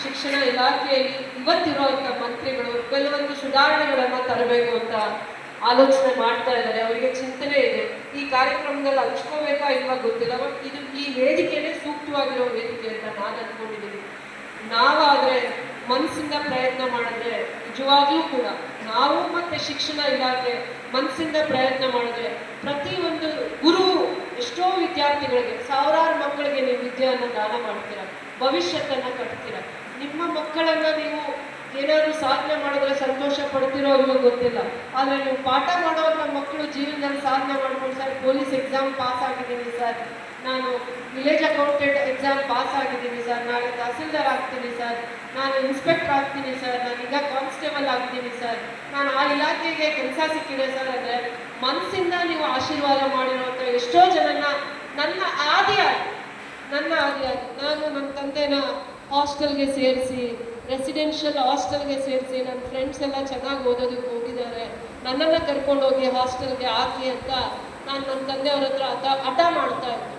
ಶಿಕ್ಷಣ ಇಲಾಖೆಯಲ್ಲಿ ಇವತ್ತಿರುವಂಥ ಮಂತ್ರಿಗಳು ಕೆಲವೊಂದು ಸುಧಾರಣೆಗಳನ್ನು ತರಬೇಕು ಅಂತ ಆಲೋಚನೆ ಮಾಡ್ತಾ ಇದ್ದಾರೆ. ಅವರಿಗೆ ಚಿಂತನೆ ಇದೆ. ಈ ಕಾರ್ಯಕ್ರಮದಲ್ಲಿ ಹಂಚ್ಕೋಬೇಕಾ ಇಲ್ವಾ ಗೊತ್ತಿಲ್ಲ, ಬಟ್ ಇದು ಈ ವೇದಿಕೆನೇ ಸೂಕ್ತವಾಗಿರೋ ವೇದಿಕೆ ಅಂತ ನಾನು ಅಂದ್ಕೊಂಡಿದ್ದೀನಿ. ನಾವಾದರೆ ಮನಸ್ಸಿಂದ ಪ್ರಯತ್ನ ಮಾಡಿದ್ರೆ ನಿಜವಾಗ್ಲೂ ಕೂಡ ನಾವು ಮತ್ತೆ ಶಿಕ್ಷಣ ಇಲಾಖೆ ಮನಸ್ಸಿಂದ ಪ್ರಯತ್ನ ಮಾಡಿದ್ರೆ ಪ್ರತಿಯೊಂದು ಗುರು ಎಷ್ಟೋ ವಿದ್ಯಾರ್ಥಿಗಳಿಗೆ ಸಾವಿರಾರು ಮಕ್ಕಳಿಗೆ ನೀವು ವಿದ್ಯೆಯನ್ನು ದಾನ ಮಾಡ್ತೀರಾ, ಭವಿಷ್ಯತ್ತನ್ನು ಕಟ್ತೀರಾ. ನಿಮ್ಮ ಮಕ್ಕಳನ್ನ ನೀವು ಏನಾದರೂ ಸಾಧನೆ ಮಾಡಿದ್ರೆ ಸಂತೋಷ ಪಡ್ತಿರೋ ಇಲ್ಲೋ ಗೊತ್ತಿಲ್ಲ, ಆದರೆ ನೀವು ಪಾಠ ಮಾಡೋದ್ರ ಮಕ್ಕಳು ಜೀವನದಲ್ಲಿ ಸಾಧನೆ ಮಾಡ್ಕೊಂಡು ಸರ್ ಪೊಲೀಸ್ ಎಕ್ಸಾಮ್ ಪಾಸ್ ಆಗಿದ್ದೀನಿ ಸರ್, ನಾನು ವಿಲೇಜ್ ಅಕೌಂಟೆಂಟ್ ಎಕ್ಸಾಮ್ ಪಾಸ್ ಆಗಿದ್ದೀನಿ ಸರ್, ನಾಳೆ ತಹಸೀಲ್ದಾರ್ ಆಗ್ತೀನಿ ಸರ್, ನಾನು ಇನ್ಸ್ಪೆಕ್ಟರ್ ಆಗ್ತೀನಿ ಸರ್, ನಾನೀಗ ಕಾನ್ಸ್ಟೇಬಲ್ ಆಗ್ತೀನಿ ಸರ್, ನಾನು ಆ ಇಲಾಖೆಗೆ ಕೆಲಸ ಸಿಕ್ಕಿದೆ ಸರ್ ಅಂದರೆ ಮನಸ್ಸಿಂದ ನೀವು ಆಶೀರ್ವಾದ ಮಾಡಿರುವಂಥ ಎಷ್ಟೋ ಜನನ ನನ್ನ ಆದಿಯಾಗಿ ನಾನು ನನ್ನ ತಂದೆನ ಹಾಸ್ಟೆಲ್ಗೆ ಸೇರಿಸಿ ರೆಸಿಡೆನ್ಷಿಯಲ್ ಹಾಸ್ಟೆಲ್ಗೆ ಸೇರಿಸಿ ನನ್ನ ಫ್ರೆಂಡ್ಸ್ ಎಲ್ಲ ಚೆನ್ನಾಗಿ ಓದೋದಕ್ಕೆ ಹೋಗಿದ್ದಾರೆ, ನನ್ನನ್ನು ಕರ್ಕೊಂಡೋಗಿ ಹಾಸ್ಟೆಲ್ಗೆ ಹಾಕಿ ಅಂತ ನಾನು ನನ್ನ ತಂದೆಯವ್ರ ಹತ್ರ ಹಠ ಮಾಡ್ತಾ ಇದ್ದೆ.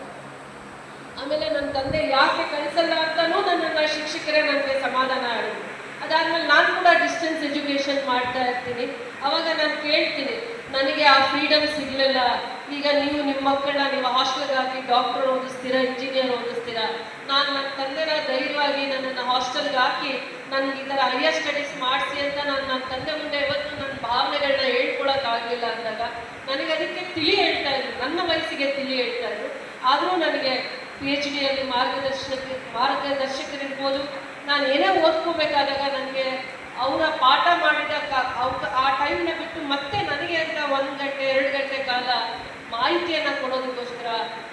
ಆಮೇಲೆ ನನ್ನ ತಂದೆ ಯಾಕೆ ಕಳಿಸಲ್ಲ ಅಂತಲೂ ನನ್ನನ್ನು ಶಿಕ್ಷಕರೇ ನನಗೆ ಸಮಾಧಾನ ಹೇಳಿದ್ರು. ಅದಾದ್ಮೇಲೆ ನಾನು ಕೂಡ ಡಿಸ್ಟೆನ್ಸ್ ಎಜುಕೇಷನ್ ಮಾಡ್ತಾ ಇರ್ತೀನಿ. ಅವಾಗ ನಾನು ಕೇಳ್ತೀನಿ, ನನಗೆ ಆ ಫ್ರೀಡಮ್ ಸಿಗಲಿಲ್ಲ, ಈಗ ನೀವು ನಿಮ್ಮ ಮಕ್ಕಳನ್ನ ನೀವು ಹಾಸ್ಟೆಲ್ಗೆ ಹಾಕಿ ಡಾಕ್ಟರ್ ಓದಿಸ್ತೀರಾ, ಇಂಜಿನಿಯರ್ ಓದಿಸ್ತೀರಾ, ನಾನು ನನ್ನ ತಂದೆನ ಧೈರ್ಯವಾಗಿ ನನ್ನನ್ನು ಹಾಸ್ಟೆಲ್ಗೆ ಹಾಕಿ ನನಗೆ ಈ ಥರ ಹೈಯರ್ ಸ್ಟಡೀಸ್ ಮಾಡಿಸಿ ಅಂತ ನಾನು ನನ್ನ ತಂದೆ ಮುಂದೆ ಇವತ್ತು ನನ್ನ ಭಾವನೆಗಳನ್ನ ಹೇಳ್ಕೊಳಕ್ಕಾಗಲಿಲ್ಲ ಅಂದಾಗ ನನಗೆ ಅದಕ್ಕೆ ತಿಳಿ ಹೇಳ್ತಾ ಇದ್ರು, ನನ್ನ ವಯಸ್ಸಿಗೆ ತಿಳಿ ಹೇಳ್ತಾ ಇದ್ರು. ಆದರೂ ನನಗೆ PhD ಯಲ್ಲಿ ಮಾರ್ಗದರ್ಶಕರಿರ್ಬೋದು, ನಾನು ಏನೇ ಓದ್ಕೋಬೇಕಾದಾಗ ನನಗೆ ಅವರ ಪಾಠ ಮಾಡಿದ ಆ ಟೈಮ್ನ ಬಿಟ್ಟು ಮತ್ತೆ ನನಗೆ ಅಂತ 1 ಗಂಟೆ 2 ಗಂಟೆ ಕಾಲ ಮಾಹಿತಿಯನ್ನು ಕೊಡೋದಕ್ಕೋಸ್ಕರ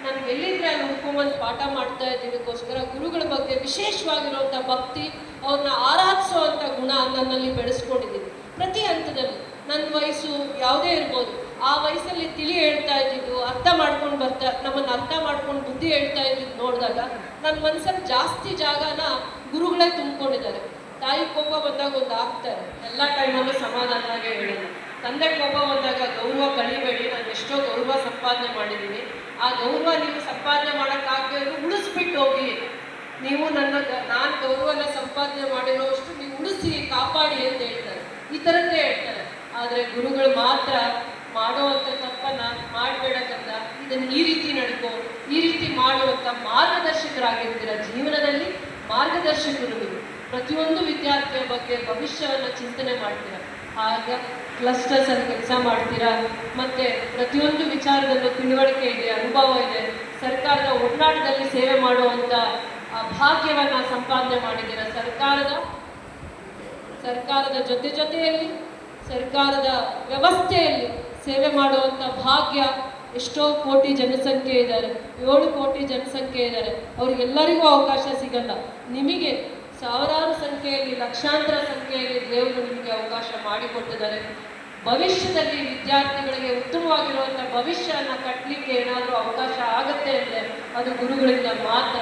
ನಾನು ಎಲ್ಲಿದ್ರೆ ಅಲ್ಲಿ ಹುಡ್ಕೊಂಬಂದು ಪಾಠ ಮಾಡ್ತಾ ಇದ್ದಕ್ಕೋಸ್ಕರ ಗುರುಗಳ ಬಗ್ಗೆ ವಿಶೇಷವಾಗಿರುವಂಥ ಭಕ್ತಿ, ಅವ್ರನ್ನ ಆರಾಧಿಸುವಂಥ ಗುಣ ನನ್ನಲ್ಲಿ ಬೆಳೆಸ್ಕೊಂಡಿದ್ದೀನಿ. ಪ್ರತಿ ಹಂತದಲ್ಲಿ ನನ್ನ ವಯಸ್ಸು ಯಾವುದೇ ಇರ್ಬೋದು, ಆ ವಯಸ್ಸಲ್ಲಿ ತಿಳಿ ಹೇಳ್ತಾ ಇದ್ದಿದ್ದು, ನಮ್ಮನ್ನು ಅರ್ಥ ಮಾಡ್ಕೊಂಡು ಬುದ್ಧಿ ಹೇಳ್ತಾ ಇದ್ದಿದ್ದು ನೋಡಿದಾಗ ನನ್ನ ಮನಸ್ಸಲ್ಲಿ ಜಾಸ್ತಿ ಜಾಗನ ಗುರುಗಳೇ ತುಂಬಿಕೊಂಡಿದ್ದಾರೆ. ತಾಯಿ ಕೋಪ ಬಂದಾಗ ಒಂದು ಆಗ್ತಾರೆ, ಎಲ್ಲ ಟೈಮಲ್ಲೂ ಸಮಾಧಾನವಾಗಿ ಹೇಳಿಲ್ಲ. ತಂದೆ ಕೋಪ ಬಂದಾಗ ಗೌರವ ಕಳಿಬೇಡಿ, ನಾನು ಎಷ್ಟೋ ಗೌರವ ಸಂಪಾದನೆ ಮಾಡಿದ್ದೀನಿ, ಆ ಗೌರವ ನೀವು ಸಂಪಾದನೆ ಮಾಡೋಕ್ಕಾಗದೆ ಉಳಿಸ್ಬಿಟ್ಟು ಹೋಗಿ, ನೀವು ನಾನು ಗೌರವನ ಸಂಪಾದನೆ ಮಾಡಿರೋಷ್ಟು ನೀವು ಉಳಿಸಿ ಕಾಪಾಡಿ ಅಂತ ಹೇಳ್ತಾರೆ. ಈ ಥರದ್ದೇ ಹೇಳ್ತಾರೆ. ಆದರೆ ಗುರುಗಳು ಮಾತ್ರ ಮಾಡುವಂಥ ತಪ್ಪನ್ನು ಮಾಡಬೇಡಕ್ಕಂತ ಇದನ್ನು ಈ ರೀತಿ ನಡ್ಕೋ, ಈ ರೀತಿ ಮಾಡುವಂಥ ಮಾರ್ಗದರ್ಶಕರಾಗಿರ್ತೀರ. ಜೀವನದಲ್ಲಿ ಮಾರ್ಗದರ್ಶಕರು ನೀವು. ಪ್ರತಿಯೊಂದು ವಿದ್ಯಾರ್ಥಿಯ ಬಗ್ಗೆ ಭವಿಷ್ಯವನ್ನು ಚಿಂತನೆ ಮಾಡ್ತೀರಾ, ಆಗ ಕ್ಲಸ್ಟರ್ಸಲ್ಲಿ ಕೆಲಸ ಮಾಡ್ತೀರಾ, ಮತ್ತು ಪ್ರತಿಯೊಂದು ವಿಚಾರದಲ್ಲೂ ತಿಳುವಳಿಕೆ ಇದೆ, ಅನುಭವ ಇದೆ, ಸರ್ಕಾರದ ಒಡನಾಟದಲ್ಲಿ ಸೇವೆ ಮಾಡುವಂಥ ಭಾಗ್ಯವನ್ನು ಸಂಪಾದನೆ ಮಾಡಿದ್ದೀರಾ. ಸರ್ಕಾರದ ಜೊತೆಯಲ್ಲಿ ಸರ್ಕಾರದ ವ್ಯವಸ್ಥೆಯಲ್ಲಿ ಸೇವೆ ಮಾಡುವಂಥ ಭಾಗ್ಯ ಎಷ್ಟೋ ಕೋಟಿ ಜನಸಂಖ್ಯೆ ಇದ್ದಾರೆ, 7 ಕೋಟಿ ಜನಸಂಖ್ಯೆ ಇದ್ದಾರೆ, ಅವರಿಗೆಲ್ಲರಿಗೂ ಅವಕಾಶ ಸಿಗಲ್ಲ. ನಿಮಗೆ ಸಾವಿರಾರು ಸಂಖ್ಯೆಯಲ್ಲಿ ಲಕ್ಷಾಂತರ ಸಂಖ್ಯೆಯಲ್ಲಿ ದೇವರು ನಿಮಗೆ ಅವಕಾಶ ಮಾಡಿಕೊಟ್ಟಿದ್ದಾರೆ. ಭವಿಷ್ಯದಲ್ಲಿ ವಿದ್ಯಾರ್ಥಿಗಳಿಗೆ ಉತ್ತಮವಾಗಿರುವಂಥ ಭವಿಷ್ಯವನ್ನು ಕಟ್ಟಲಿಕ್ಕೆ ಏನಾದರೂ ಅವಕಾಶ ಆಗುತ್ತೆ ಅಂದರೆ ಅದು ಗುರುಗಳಿಂದ ಮಾತ್ರ.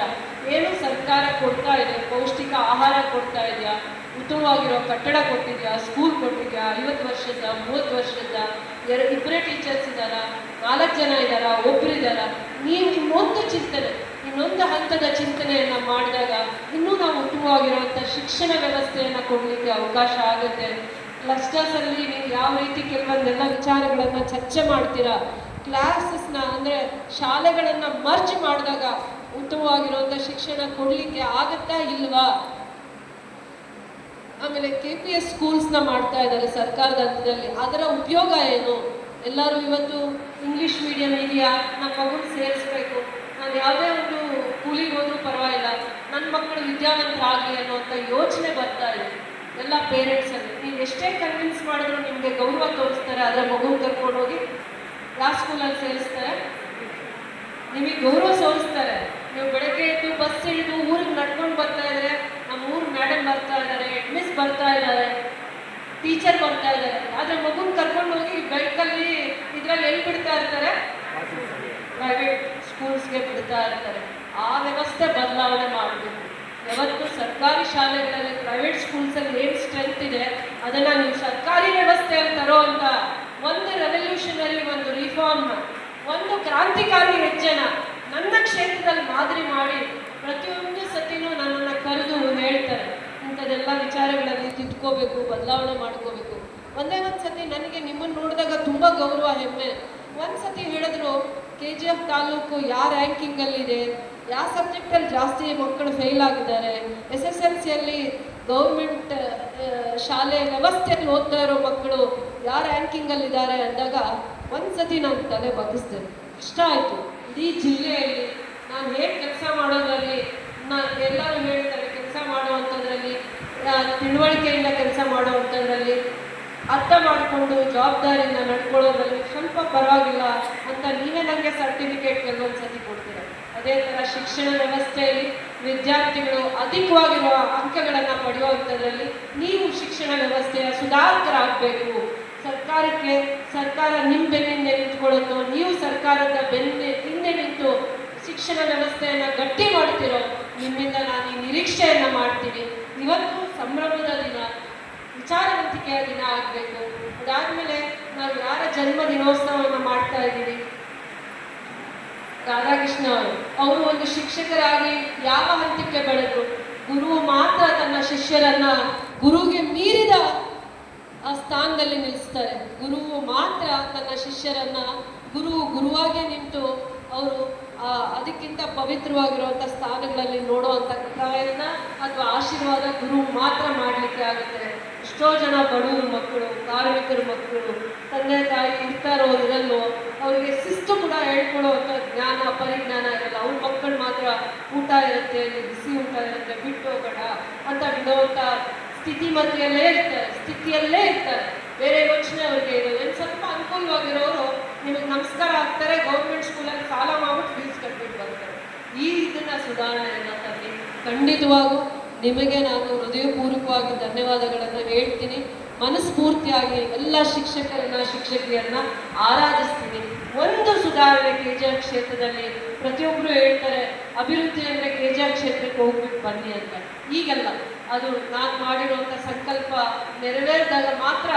ಏನು ಸರ್ಕಾರ ಕೊಡ್ತಾ ಇದೆ, ಪೌಷ್ಟಿಕ ಆಹಾರ ಕೊಡ್ತಾ ಇದೆಯಾ, ಉತ್ತಮವಾಗಿರೋ ಕಟ್ಟಡ ಕೊಟ್ಟಿದೆಯಾ, ಸ್ಕೂಲ್ ಕೊಟ್ಟಿದೆಯಾ, 50 ವರ್ಷದ 30 ವರ್ಷದ ಇಬ್ಬರೇ ಟೀಚರ್ಸ್ ಇದ್ದಾರಾ, 4 ಜನ ಇದ್ದಾರಾ, ಒಬ್ಬರಿದ್ದಾರಾ, ನೀವು ಇನ್ನೊಂದು ಹಂತದ ಚಿಂತನೆಯನ್ನು ಮಾಡಿದಾಗ ಇನ್ನೂ ನಾವು ಉತ್ತಮವಾಗಿರುವಂಥ ಶಿಕ್ಷಣ ವ್ಯವಸ್ಥೆಯನ್ನು ಕೊಡಲಿಕ್ಕೆ ಅವಕಾಶ ಆಗುತ್ತೆ. ಕ್ಲಸ್ಟರ್ಸಲ್ಲಿ ನೀವು ಯಾವ ರೀತಿ ಕೆಲವೊಂದೆಲ್ಲ ವಿಚಾರಗಳನ್ನು ಚರ್ಚೆ ಮಾಡ್ತೀರಾ, ಕ್ಲಾಸಸ್ನ ಅಂದರೆ ಶಾಲೆಗಳನ್ನು ಮರ್ಜ್ ಮಾಡಿದಾಗ ಉತ್ತಮವಾಗಿರುವಂಥ ಶಿಕ್ಷಣ ಕೊಡಲಿಕ್ಕೆ ಆಗುತ್ತಾ ಇಲ್ವಾ? ಆಮೇಲೆ KPS ಸ್ಕೂಲ್ಸ್ನ ಮಾಡ್ತಾ ಇದ್ದಾರೆ ಸರ್ಕಾರದ ಹಂತದಲ್ಲಿ, ಅದರ ಉಪಯೋಗ ಏನು? ಎಲ್ಲರೂ ಇವತ್ತು ಇಂಗ್ಲೀಷ್ ಮೀಡಿಯಂ ಇದೆಯಾ, ನಮ್ಮ ಮಗುನ ಸೇರಿಸ್ಬೇಕು, ನಾನು ಯಾವುದೇ ಒಂದು ಕೂಲಿಗೆ ಹೋದ್ರೂ ಪರವಾಗಿಲ್ಲ, ನನ್ನ ಮಕ್ಕಳು ವಿದ್ಯಾವಂತರಾಗಲಿ ಅನ್ನುವಂಥ ಯೋಚನೆ ಬರ್ತಾ ಇದೆ ಎಲ್ಲ ಪೇರೆಂಟ್ಸಲ್ಲಿ. ನೀವು ಎಷ್ಟೇ ಕನ್ವಿನ್ಸ್ ಮಾಡಿದ್ರು ನಿಮಗೆ ಗೌರವ ತೋರಿಸ್ತಾರೆ, ಆದರೆ ಮಗುನ ಕರ್ಕೊಂಡೋಗಿ ಯಾವ ಸ್ಕೂಲಲ್ಲಿ ಸೇರಿಸ್ತಾರೆ, ನಿಮಗೆ ಗೌರವ ತೋರಿಸ್ತಾರೆ. ನೀವು ಬೆಳಗ್ಗೆ ಎದ್ದು ಬಸ್ ಹಿಡಿದು ಊರಿಗೆ ನಡ್ಕೊಂಡು ಬರ್ತಾ ಇದ್ದಾರೆ, ನಮ್ಮ ಊರು ಮೇಡಮ್ ಬರ್ತಾ ಇದ್ದಾರೆ, ಹೆಡ್ಮಿಸ್ ಬರ್ತಾ ಇದ್ದಾರೆ, ಟೀಚರ್ ಬರ್ತಾ ಇದ್ದಾರೆ, ಆದರೆ ಮಗುನ ಕರ್ಕೊಂಡು ಹೋಗಿ ಬೈಕಲ್ಲಿ ಇದರಲ್ಲಿ ಎಲ್ಲಿ ಬಿಡ್ತಾ ಇರ್ತಾರೆ, ಪ್ರೈವೇಟ್ ಸ್ಕೂಲ್ಸ್ಗೆ ಬಿಡ್ತಾ ಇರ್ತಾರೆ. ಆ ವ್ಯವಸ್ಥೆ ಬದಲಾವಣೆ ಮಾಡಬೇಕು. ಯಾವತ್ತು ಸರ್ಕಾರಿ ಶಾಲೆಗಳಲ್ಲಿ ಪ್ರೈವೇಟ್ ಸ್ಕೂಲ್ಸಲ್ಲಿ ಏನು ಸ್ಟ್ರೆಂತ್ ಇದೆ ಅದನ್ನು ನೀವು ಸರ್ಕಾರಿ ವ್ಯವಸ್ಥೆಯಲ್ಲಿ ತರೋ ಅಂತ ಒಂದು ರೆವಲ್ಯೂಷನರಿ, ಒಂದು ರಿಫಾರ್ಮ್ನ, ಒಂದು ಕ್ರಾಂತಿಕಾರಿ ಹೆಜ್ಜೆನ ನನ್ನ ಕ್ಷೇತ್ರದಲ್ಲಿ ಮಾದರಿ ಮಾಡಿ ಪ್ರತಿಯೊಂದು ಸತಿನೂ ನನ್ನನ್ನು ಕರೆದು ಹೇಳ್ತಾರೆ, ಇದನ್ನೆಲ್ಲ ವಿಚಾರಗಳಲ್ಲಿ ತಿದ್ಕೋಬೇಕು, ಬದಲಾವಣೆ ಮಾಡ್ಕೋಬೇಕು. ಒಂದೇ ಒಂದ್ಸತಿ ನನಗೆ ನಿಮ್ಮನ್ನು ನೋಡಿದಾಗ ತುಂಬ ಗೌರವ, ಹೆಮ್ಮೆ. ಒಂದ್ಸತಿ ಹೇಳಿದ್ರು KGF ತಾಲೂಕು ಯಾವ ರ್ಯಾಂಕಿಂಗಲ್ಲಿದೆ, ಯಾವ ಸಬ್ಜೆಕ್ಟಲ್ಲಿ ಜಾಸ್ತಿ ಮಕ್ಕಳು ಫೇಲ್ ಆಗಿದ್ದಾರೆ, SSLCಯಲ್ಲಿ ಗೌರ್ಮೆಂಟ್ ಶಾಲೆ ವ್ಯವಸ್ಥೆಯಲ್ಲಿ ಓದ್ತಾ ಇರೋ ಮಕ್ಕಳು ಯಾವ ರ್ಯಾಂಕಿಂಗಲ್ಲಿದ್ದಾರೆ ಅಂದಾಗ ಒಂದ್ಸತಿ ನಾನು ತಲೆ ಬಗ್ಗಿಸ್ತೇನೆ. ಇಷ್ಟ ಆಯಿತು. ಇಡೀ ಜಿಲ್ಲೆಯಲ್ಲಿ ನಾನು ಹೇಗೆ ಕೆಲಸ ಮಾಡೋದ್ರಲ್ಲಿ, ಎಲ್ಲರೂ ಹೇಳ್ತಾರೆ ಕೆಲಸ ಮಾಡುವಂಥದ್ರಲ್ಲಿ, ತಿಳುವಳಿಕೆಯಿಂದ ಕೆಲಸ ಮಾಡುವಂಥದ್ರಲ್ಲಿ, ಅರ್ಥ ಮಾಡಿಕೊಂಡು ಜವಾಬ್ದಾರಿಯಿಂದ ನಡ್ಕೊಳ್ಳೋದ್ರಲ್ಲಿ ಸ್ವಲ್ಪ ಪರವಾಗಿಲ್ಲ ಅಂತ ನೀವೇ ನನಗೆ ಸರ್ಟಿಫಿಕೇಟ್ ಕೆಲವೊಂದು ಸತಿ ಕೊಡ್ತೀರ. ಅದೇ ಥರ ಶಿಕ್ಷಣ ವ್ಯವಸ್ಥೆಯಲ್ಲಿ ವಿದ್ಯಾರ್ಥಿಗಳು ಅಧಿಕವಾಗಿರುವ ಅಂಕಗಳನ್ನು ಪಡೆಯುವಂಥದ್ರಲ್ಲಿ ನೀವು ಶಿಕ್ಷಣ ವ್ಯವಸ್ಥೆಯ ಸುಧಾರಕರಾಗಬೇಕು. ಸರ್ಕಾರ ನಿಮ್ಮ ಬೆನ್ನಿಂದೆ ನಿಂತ್ಕೊಳ್ಳೋದು, ನೀವು ಸರ್ಕಾರದ ಹಿಂದೆ ನಿಂತು ಶಿಕ್ಷಣ ವ್ಯವಸ್ಥೆಯನ್ನು ಗಟ್ಟಿ ಮಾಡ್ತಿರೋ, ನಿಮ್ಮಿಂದ ನಾನು ಈ ನಿರೀಕ್ಷೆಯನ್ನು ಮಾಡ್ತೀನಿ. ಇವತ್ತು ಸಂಭ್ರಮದ ದಿನ, ವಿಚಾರವಂತಿಕೆಯ ದಿನ ಆಗಬೇಕು. ಅದಾದಮೇಲೆ ನಾವು ಯಾರ ಜನ್ಮ ದಿನೋತ್ಸವವನ್ನು ಮಾಡ್ತಾ ಇದ್ದೀವಿ, ರಾಧಾಕೃಷ್ಣ ಅವರು ಒಂದು ಶಿಕ್ಷಕರಾಗಿ ಯಾವ ಹಂತಕ್ಕೆ ಬೆಳೆದ್ರು. ಗುರು ಮಾತ್ರ ತನ್ನ ಶಿಷ್ಯರನ್ನ ಗುರುಗೆ ಮೀರಿದ ಆ ಸ್ಥಾನದಲ್ಲಿ ನಿಲ್ಲಿಸ್ತಾರೆ. ಗುರುವು ಮಾತ್ರ ತನ್ನ ಶಿಷ್ಯರನ್ನ ಗುರುವಾಗೇ ನಿಂತು ಅವರು ಅದಕ್ಕಿಂತ ಪವಿತ್ರವಾಗಿರುವಂಥ ಸ್ಥಾನಗಳಲ್ಲಿ ನೋಡುವಂಥ ಪ್ರಯತ್ನ ಅಥವಾ ಆಶೀರ್ವಾದ ಗುರು ಮಾತ್ರ ಮಾಡಲಿಕ್ಕೆ ಆಗುತ್ತೆ. ಎಷ್ಟೋ ಜನ ಬಡವರು ಮಕ್ಕಳು, ಕಾರ್ಮಿಕರ ಮಕ್ಕಳು, ತಂದೆ ತಾಯಿ ಇರ್ತಾರೋ ಇರಲ್ಲೋ, ಅವರಿಗೆ ಶಿಸ್ತು ಕೂಡ ಹೇಳ್ಕೊಡುವಂಥ ಜ್ಞಾನ ಪರಿಜ್ಞಾನ ಇರಲ್ಲ. ಅವ್ರ ಮಕ್ಕಳು ಮಾತ್ರ ಊಟ ಇರುತ್ತೆ, ಬಿಸಿ ಊಟ ಇರುತ್ತೆ, ಬಿಟ್ಟು ಹೋಗೋಣ ಅಂತ ಬಿಡುವಂಥ ಸ್ಥಿತಿಯಲ್ಲೇ ಇರ್ತಾರೆ. ಬೇರೆ ಯೋಚನೆ ಅವ್ರಿಗೆ ಇರೋದು. ಸ್ವಲ್ಪ ಅನುಕೂಲವಾಗಿರೋರು ನಿಮಗೆ ನಮಸ್ಕಾರ ಆಗ್ತಾರೆ, ಗೌರ್ಮೆಂಟ್ ಸ್ಕೂಲಲ್ಲಿ ಸಾಲ ಮಾಡ್ಬಿಟ್ಟು ಫೀಸ್ ಕಟ್ಬಿಟ್ಟು ಬರ್ತಾರೆ. ಇದನ್ನ ಸುಧಾರಣೆಯನ್ನು ತರಲಿ. ಖಂಡಿತವಾಗೂ ನಿಮಗೆ ನಾನು ಹೃದಯಪೂರ್ವಕವಾಗಿ ಧನ್ಯವಾದಗಳನ್ನು ಹೇಳ್ತೀನಿ. ಮನಸ್ಫೂರ್ತಿಯಾಗಿ ಎಲ್ಲ ಶಿಕ್ಷಕಿಯರನ್ನ ಆರಾಧಿಸ್ತೀನಿ. ಒಂದು ಸುಧಾರಣೆ KGF ಕ್ಷೇತ್ರದಲ್ಲಿ ಪ್ರತಿಯೊಬ್ಬರು ಹೇಳ್ತಾರೆ, ಅಭಿವೃದ್ಧಿ ಅಂದರೆ KGF ಕ್ಷೇತ್ರಕ್ಕೆ ಹೋಗ್ಬಿಟ್ಟು ಬನ್ನಿ ಅಂತ. ಈಗಲ್ಲ, ಅದು ನಾನು ಮಾಡಿರುವಂಥ ಸಂಕಲ್ಪ ನೆರವೇರಿದಾಗ ಮಾತ್ರ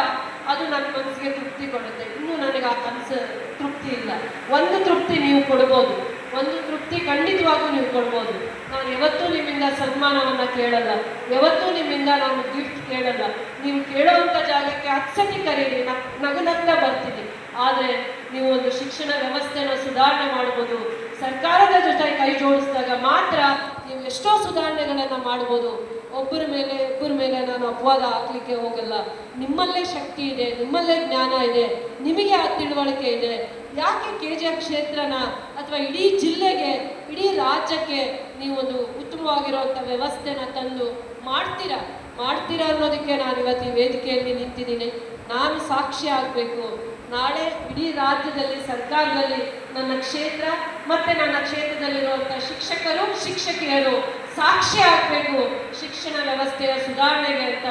ಅದು ನನ್ನ ಮನಸ್ಸಿಗೆ ತೃಪ್ತಿ ಕೊಡುತ್ತೆ. ಇನ್ನೂ ನನಗೆ ಆ ಕನಸು ತೃಪ್ತಿ ಇಲ್ಲ. ಒಂದು ತೃಪ್ತಿ ನೀವು ಕೊಡ್ಬೋದು, ಒಂದು ತೃಪ್ತಿ ಖಂಡಿತವಾಗೂ ನೀವು ಕೊಡ್ಬೋದು. ನಾನು ಯಾವತ್ತೂ ನಿಮ್ಮಿಂದ ಸನ್ಮಾನವನ್ನು ಕೇಳಲ್ಲ, ಯಾವತ್ತೂ ನಿಮ್ಮಿಂದ ನಾನು ಗಿಫ್ಟ್ ಕೇಳಲ್ಲ. ನೀವು ಕೇಳೋವಂಥ ಜಾಗಕ್ಕೆ 10 ಸತಿ ಕರೀರಿ, ನಗುನಗ್ತಾ ಬರ್ತೀನಿ. ಆದರೆ ನೀವು ಒಂದು ಶಿಕ್ಷಣ ವ್ಯವಸ್ಥೆನ ಸುಧಾರಣೆ ಮಾಡ್ಬೋದು. ಸರ್ಕಾರದ ಜೊತೆ ಕೈ ಜೋಡಿಸಿದಾಗ ಮಾತ್ರ ನೀವು ಎಷ್ಟೋ ಸುಧಾರಣೆಗಳನ್ನು ಮಾಡ್ಬೋದು. ಒಬ್ಬರ ಮೇಲೆ ನಾನು ಅಪವಾದ ಹಾಕ್ಲಿಕ್ಕೆ ಹೋಗಲ್ಲ. ನಿಮ್ಮಲ್ಲೇ ಶಕ್ತಿ ಇದೆ, ನಿಮ್ಮಲ್ಲೇ ಜ್ಞಾನ ಇದೆ, ನಿಮಗೆ ಆ ತಿಳುವಳಿಕೆ ಇದೆ. ಯಾಕೆ KGF ಕ್ಷೇತ್ರನ ಅಥವಾ ಇಡೀ ಜಿಲ್ಲೆಗೆ, ಇಡೀ ರಾಜ್ಯಕ್ಕೆ ನೀವೊಂದು ಉತ್ತಮವಾಗಿರುವಂಥ ವ್ಯವಸ್ಥೆನ ತಂದು ಮಾಡ್ತೀರಾ ಅನ್ನೋದಕ್ಕೆ ನಾನು ಇವತ್ತು ಈ ವೇದಿಕೆಯಲ್ಲಿ ನಿಂತಿದ್ದೀನಿ. ನಾನು ಸಾಕ್ಷಿ ಆಗಬೇಕು. ನಾಳೆ ಇಡೀ ರಾಜ್ಯದಲ್ಲಿ, ಸರ್ಕಾರದಲ್ಲಿ ನನ್ನ ಕ್ಷೇತ್ರ ಮತ್ತು ನನ್ನ ಕ್ಷೇತ್ರದಲ್ಲಿರುವಂಥ ಶಿಕ್ಷಕರು, ಶಿಕ್ಷಕಿಯರು ಸಾಕ್ಷಿ ಆಗಬೇಕು ಶಿಕ್ಷಣ ವ್ಯವಸ್ಥೆಯ ಸುಧಾರಣೆಗೆ ಅಂತ.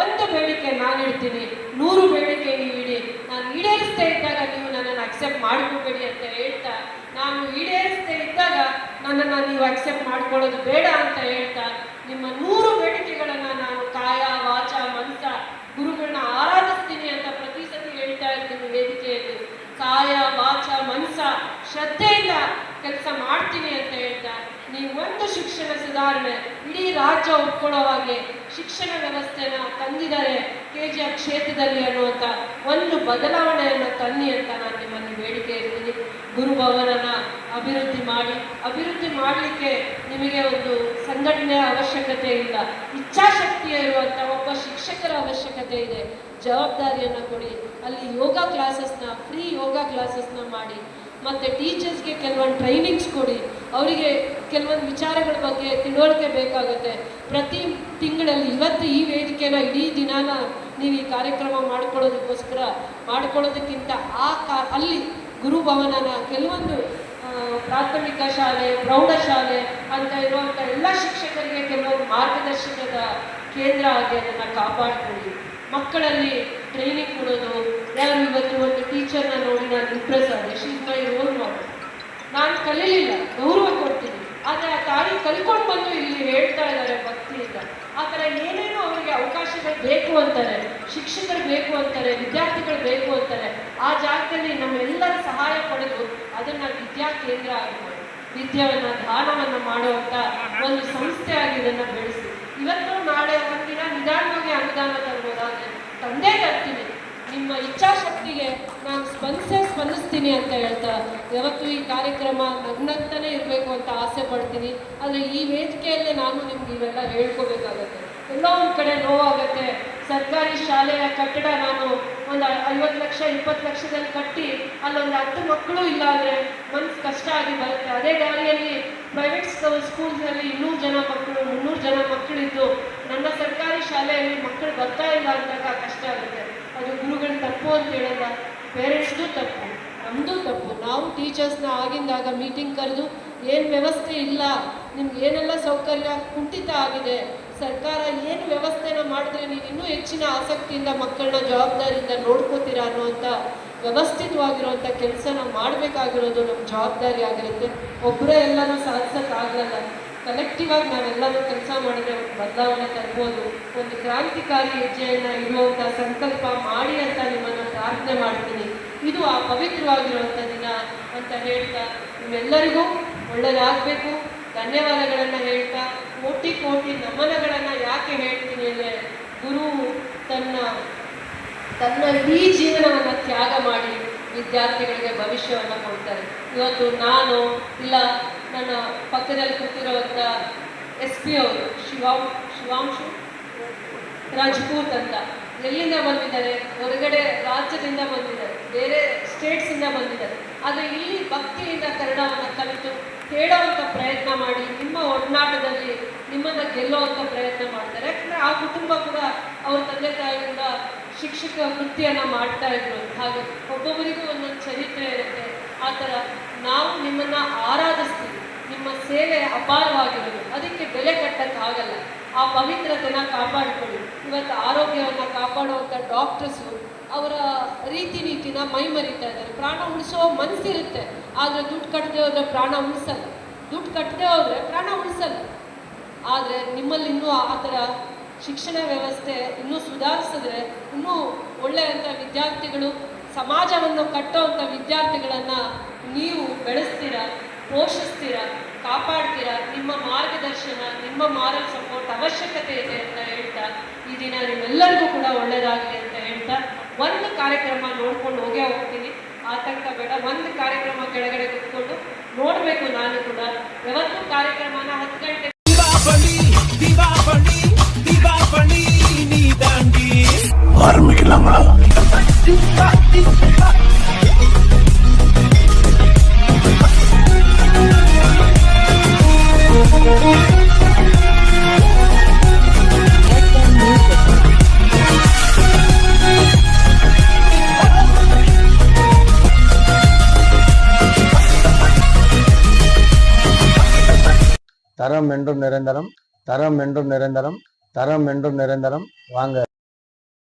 ಒಂದು ಬೇಡಿಕೆ ನಾನು ಇಡ್ತೀನಿ, 100 ಬೇಡಿಕೆ ನೀವು ಇಡಿ. ನಾನು ಈಡೇರಿಸದೇ ಇದ್ದಾಗ ನೀವು ನನ್ನನ್ನು ಅಕ್ಸೆಪ್ಟ್ ಮಾಡ್ಕೋಬೇಡಿ ಅಂತ ಹೇಳ್ತಾ, ನಾನು ಈಡೇರಿಸದೇ ಇದ್ದಾಗ ನನ್ನನ್ನು ನೀವು ಅಕ್ಸೆಪ್ಟ್ ಮಾಡ್ಕೊಳ್ಳೋದು ಬೇಡ ಅಂತ ಹೇಳ್ತಾ, ನಿಮ್ಮ 100 ಬೇಡಿಕೆಗಳನ್ನು ನಾನು ಕಾಯ ವಾಚ ಮನಸ ಗುರುಗಳನ್ನ ಆರಾಧಿಸ್ತೀನಿ ಅಂತ ಪ್ರತಿ ಸತಿ ಹೇಳ್ತಾ ಇರ್ತೀನಿ ವೇದಿಕೆಯಲ್ಲಿ. ಕಾಯ ವಾಚ ಮನಸ ಶ್ರದ್ಧೆಯಿಂದ ಕೆಲಸ ಮಾಡ್ತೀನಿ ಅಂತ ಹೇಳ್ತಾ, ನೀವೊಂದು ಶಿಕ್ಷಣ ಸುಧಾರಣೆ ಇಡೀ ರಾಜ್ಯ ಒಪ್ಕೊಳ್ಳೋ ಹಾಗೆ ಶಿಕ್ಷಣ ವ್ಯವಸ್ಥೆನ ತಂದಿದ್ದಾರೆ KGF ಕ್ಷೇತ್ರದಲ್ಲಿ ಅನ್ನುವಂಥ ಒಂದು ಬದಲಾವಣೆಯನ್ನು ತನ್ನಿ ಅಂತ ನಾನು ನಿಮ್ಮಲ್ಲಿ ಬೇಡಿಕೆ ಇರ್ತೀನಿ. ಗುರುಭವನನ ಅಭಿವೃದ್ಧಿ ಮಾಡಲಿಕ್ಕೆ ನಿಮಗೆ ಒಂದು ಸಂಘಟನೆಯ ಅವಶ್ಯಕತೆ ಇಲ್ಲ, ಇಚ್ಛಾಶಕ್ತಿಯ ಇರುವಂಥ ಒಬ್ಬ ಶಿಕ್ಷಕರ ಅವಶ್ಯಕತೆ ಇದೆ. ಜವಾಬ್ದಾರಿಯನ್ನು ಕೊಡಿ. ಅಲ್ಲಿ ಯೋಗ ಕ್ಲಾಸಸ್ನ, ಫ್ರೀ ಯೋಗ ಕ್ಲಾಸಸ್ನ ಮಾಡಿ. ಮತ್ತು ಟೀಚರ್ಸ್ಗೆ ಕೆಲವೊಂದು ಟ್ರೈನಿಂಗ್ಸ್ ಕೊಡಿ. ಅವರಿಗೆ ಕೆಲವೊಂದು ವಿಚಾರಗಳ ಬಗ್ಗೆ ತಿಳುವಳಿಕೆ ಬೇಕಾಗುತ್ತೆ. ಪ್ರತಿ ತಿಂಗಳಲ್ಲಿ, ಇವತ್ತು ಈ ವೇದಿಕೆನ ಇಡೀ ದಿನಾನ ನೀವು ಈ ಕಾರ್ಯಕ್ರಮ ಮಾಡ್ಕೊಳ್ಳೋದಕ್ಕಿಂತ ಅಲ್ಲಿ ಗುರುಭವನನ ಕೆಲವೊಂದು ಪ್ರಾಥಮಿಕ ಶಾಲೆ, ಪ್ರೌಢಶಾಲೆ ಅಂತ ಇರುವಂಥ ಎಲ್ಲ ಶಿಕ್ಷಕರಿಗೆ ಕೆಲವೊಂದು ಮಾರ್ಗದರ್ಶನದ ಕೇಂದ್ರ ಆಗಿ ಅದನ್ನು ಕಾಪಾಡಿಕೊಳ್ಳಿ. ಮಕ್ಕಳಲ್ಲಿ ಟ್ರೈನಿಂಗ್ ಕೊಡೋದು. ಯಾರು ಇವತ್ತು ಒಂದು ಟೀಚರ್ನ ನೋಡಿ ನಾನು ಇಂಪ್ರೆಸ್ ಆದೆ, she is my role model. ನಾನು ಕಲೀಲಿಲ್ಲ, ಗೌರವ ಕೊಡ್ತೀನಿ. ಆದರೆ ಆ ತಾಯಿ ಕಲ್ಕೊಂಡು ಬಂದು ಇಲ್ಲಿ ಹೇಳ್ತಾ ಇದ್ದಾರೆ ಭಕ್ತಿಯಿಂದ. ಆ ಥರ ಏನೇನೋ ಅವರಿಗೆ ಅವಕಾಶಗಳು ಬೇಕು ಅಂತಾರೆ, ಶಿಕ್ಷಕರು ಬೇಕು ಅಂತಾರೆ, ವಿದ್ಯಾರ್ಥಿಗಳು ಬೇಕು ಅಂತಾರೆ. ಆ ಜಾಗದಲ್ಲಿ ನಮ್ಮೆಲ್ಲರ ಸಹಾಯ ಪಡೆದು ಅದನ್ನು ವಿದ್ಯಾ ಕೇಂದ್ರ ಆಗಿ ಮಾಡಿ, ವಿದ್ಯೆಯನ್ನು ದಾನವನ್ನು ಮಾಡುವಂಥ ಒಂದು ಸಂಸ್ಥೆಯಾಗಿ ಇದನ್ನು ಬೆಳೆಸಿ. ಇವತ್ತು ನಾಳೆ ಒಂದಿನ ನಿಧಾನವಾಗಿ ಅನುದಾನ ತರ್ಬೋದಾದ್ರೆ ತಂದೆ ತರ್ತೀನಿ, ನಿಮ್ಮ ಇಚ್ಛಾಶಕ್ತಿಗೆ ನಾನು ಸ್ಪಂದಿಸ್ತೀನಿ ಅಂತ ಹೇಳ್ತಾ ಯಾವತ್ತೂ ಈ ಕಾರ್ಯಕ್ರಮ ನಗ್ನಗ್ತಾನೆ ಇರಬೇಕು ಅಂತ ಆಸೆ ಪಡ್ತೀನಿ. ಆದರೆ ಈ ವೇದಿಕೆಯಲ್ಲೇ ನಾನು ನಿಮ್ಗೆ ಇವೆಲ್ಲ ಹೇಳ್ಕೋಬೇಕಾಗತ್ತೆ. ಎಲ್ಲೋ ಒಂದು ಕಡೆ ನೋವಾಗತ್ತೆ. ಸರ್ಕಾರಿ ಶಾಲೆಯ ಕಟ್ಟಡ ನಾನು ಒಂದು 50 ಲಕ್ಷ 20 ಲಕ್ಷದಲ್ಲಿ ಕಟ್ಟಿ ಅಲ್ಲೊಂದು 10 ಮಕ್ಕಳು ಇಲ್ಲ ಅಂದರೆ ಮನ್ಸು ಕಷ್ಟ ಆಗಿ ಬರುತ್ತೆ. ಅದೇ ದಾರಿಯಲ್ಲಿ ಪ್ರೈವೇಟ್ ಸ್ಕೂಲ್ಸಲ್ಲಿ 200 ಜನ ಮಕ್ಕಳು 300 ಜನ ಮಕ್ಕಳಿದ್ದು ನನ್ನ ಸರ್ಕಾರಿ ಶಾಲೆಯಲ್ಲಿ ಮಕ್ಕಳು ಬರ್ತಾ ಇಲ್ಲ ಅಂದಾಗ ಕಷ್ಟ ಆಗುತ್ತೆ. ಅದು ಗುರುಗಳ ತಪ್ಪು ಅಂತ ಹೇಳಲ್ಲ, ಪೇರೆಂಟ್ಸ್ದು ತಪ್ಪು, ನಮ್ಮದು ತಪ್ಪು. ನಾವು ಟೀಚರ್ಸ್ನ ಆಗಿಂದಾಗ ಮೀಟಿಂಗ್ ಕರೆದು ಏನು ವ್ಯವಸ್ಥೆ ಇಲ್ಲ, ನಿಮ್ಗೆ ಏನೆಲ್ಲ ಸೌಕರ್ಯ ಕುಂಠಿತ ಆಗಿದೆ, ಸರ್ಕಾರ ಏನು ವ್ಯವಸ್ಥೆನ ಮಾಡಿದ್ರೆ ನೀವು ಇನ್ನೂ ಹೆಚ್ಚಿನ ಆಸಕ್ತಿಯಿಂದ ಮಕ್ಕಳನ್ನ ಜವಾಬ್ದಾರಿಯಿಂದ ನೋಡ್ಕೋತೀರಾ ಅನ್ನೋವಂಥ ವ್ಯವಸ್ಥಿತವಾಗಿರುವಂಥ ಕೆಲಸನ ಮಾಡಬೇಕಾಗಿರೋದು ನಮ್ಮ ಜವಾಬ್ದಾರಿ ಆಗಿರುತ್ತೆ. ಒಬ್ಬರೇ ಎಲ್ಲನೂ ಸಾಧಿಸೋಕ್ಕಾಗಲ್ಲ. ಕಲೆಕ್ಟಿವ್ ಆಗಿ ನಾವೆಲ್ಲರೂ ಕೆಲಸ ಮಾಡಿದ್ರೆ ಒಂದು ಬದಲಾವಣೆ ತರ್ಬೋದು. ಒಂದು ಕ್ರಾಂತಿಕಾರಿ ಹೆಜ್ಜೆಯನ್ನು ಇಡುವಂಥ ಸಂಕಲ್ಪ ಮಾಡಿ ಅಂತ ನಿಮ್ಮನ್ನು ಪ್ರಾರ್ಥನೆ ಮಾಡ್ತೀನಿ. ಇದು ಆ ಪವಿತ್ರವಾಗಿರುವಂಥ ದಿನ ಅಂತ ಹೇಳ್ತಾ ನಿಮ್ಮೆಲ್ಲರಿಗೂ ಒಳ್ಳೆಯದಾಗಬೇಕು. ಧನ್ಯವಾದಗಳನ್ನು ಹೇಳ್ತಾ ಕೋಟಿ ಕೋಟಿ ನಮನಗಳನ್ನು ಯಾಕೆ ಹೇಳ್ತೀನಿ ಅಂದರೆ, ಗುರು ತನ್ನ ಇಡೀ ಜೀವನವನ್ನು ತ್ಯಾಗ ಮಾಡಿ ವಿದ್ಯಾರ್ಥಿಗಳಿಗೆ ಭವಿಷ್ಯವನ್ನು ಕೊಡ್ತಾರೆ. ಇವತ್ತು ನಾನು ಇಲ್ಲ ನನ್ನ ಪಕ್ಕದಲ್ಲಿ ಕೂತಿರುವಂಥ SP ಅವರು ಶಿವಾಂಶು ರಾಜ್ಪೂತ್ ಅಂತ ಎಲ್ಲಿಂದ ಬಂದಿದ್ದಾರೆ, ಹೊರಗಡೆ ರಾಜ್ಯದಿಂದ ಬಂದಿದ್ದಾರೆ, ಬೇರೆ ಸ್ಟೇಟ್ಸಿಂದ ಬಂದಿದ್ದಾರೆ. ಆದರೆ ಇಲ್ಲಿ ಭಕ್ತಿಯಿಂದ ಕನ್ನಡವನ್ನು ಕಲಿತು ಹೇಳೋವಂಥ ಪ್ರಯತ್ನ ಮಾಡಿ ನಿಮ್ಮ ಒಡನಾಟದಲ್ಲಿ ನಿಮ್ಮನ್ನು ಗೆಲ್ಲುವಂಥ ಪ್ರಯತ್ನ ಮಾಡ್ತಾರೆ. ಯಾಕಂದರೆ ಆ ಕುಟುಂಬ ಕೂಡ ಅವ್ರ ತಂದೆ ತಾಯಿ ಕೂಡ ಶಿಕ್ಷಕ ವೃತ್ತಿಯನ್ನು ಮಾಡ್ತಾ ಇದ್ರು. ಹಾಗೆ ಒಬ್ಬೊಬ್ಬರಿಗೂ ಒಂದೊಂದು ಚರಿತ್ರೆ ಇರುತ್ತೆ. ಆ ಥರ ನಾವು ನಿಮ್ಮನ್ನು ಆರಾಧಿಸ್ತೀವಿ. ನಿಮ್ಮ ಸೇವೆ ಅಪಾರವಾಗಿರೋದು, ಅದಕ್ಕೆ ಬೆಲೆ ಕಟ್ಟಕ್ಕಾಗಲ್ಲ. ಆ ಪವಿತ್ರತೆನ ಕಾಪಾಡಿಕೊಳ್ಳಿ. ಇವತ್ತು ಆರೋಗ್ಯವನ್ನು ಕಾಪಾಡುವಂಥ ಡಾಕ್ಟರ್ಸು ಅವರ ರೀತಿ ನೀತಿನ ಮೈಮರಿತಾ ಇದ್ದಾರೆ. ಪ್ರಾಣ ಉಳಿಸೋ ಮನಸ್ಸಿರುತ್ತೆ, ಆದರೆ ದುಡ್ಡು ಕಟ್ಟದೆ ಹೋದರೆ ಪ್ರಾಣ ಉಳಿಸಲ್ಲ. ದುಡ್ಡು ಕಟ್ಟದೆ ಹೋದರೆ ಪ್ರಾಣ ಉಳಿಸಲ್ಲ. ಆದರೆ ನಿಮ್ಮಲ್ಲಿ ಇನ್ನೂ ಆ ಥರ ಶಿಕ್ಷಣ ವ್ಯವಸ್ಥೆ ಇನ್ನೂ ಸುಧಾರಿಸಿದ್ರೆ ಇನ್ನೂ ಒಳ್ಳೆಯಂಥ ವಿದ್ಯಾರ್ಥಿಗಳು, ಸಮಾಜವನ್ನು ಕಟ್ಟೋವಂಥ ವಿದ್ಯಾರ್ಥಿಗಳನ್ನು ನೀವು ಬೆಳೆಸ್ತೀರ, ಪೋಷಿಸ್ತೀರ, ಕಾಪಾಡ್ತೀರ. ನಿಮ್ಮ ಮಾರ್ಗದರ್ಶನ, ನಿಮ್ಮ ಮಾರಲ್ ಸಪೋರ್ಟ್ ಅವಶ್ಯಕತೆ ಇದೆ ಅಂತ ಹೇಳ್ತಾ ಈ ದಿನ ನಿಮ್ಮೆಲ್ಲರಿಗೂ ಕೂಡ ಒಳ್ಳೆಯದಾಗಲಿ ಅಂತ ಹೇಳ್ತಾ ಒಂದು ಕಾರ್ಯಕ್ರಮ ನೋಡ್ಕೊಂಡು ಹೋಗ್ತೀನಿ. ಆತಂಕ ಬೇಡ. ಒಂದು ಕಾರ್ಯಕ್ರಮ ಕೆಳಗಡೆ ಕೂತ್ಕೊಂಡು ನೋಡಬೇಕು. ನಾನು ಕೂಡ ಯಾವತ್ತೂ ಕಾರ್ಯಕ್ರಮನ 10 ಗಂಟೆ ஆரம்பிக்கலாங்களா? தரம் என்றும் நிரந்தரம், தரம் என்றும் நிரந்தரம், தரம் என்றும் நிரந்தரம். வாங்க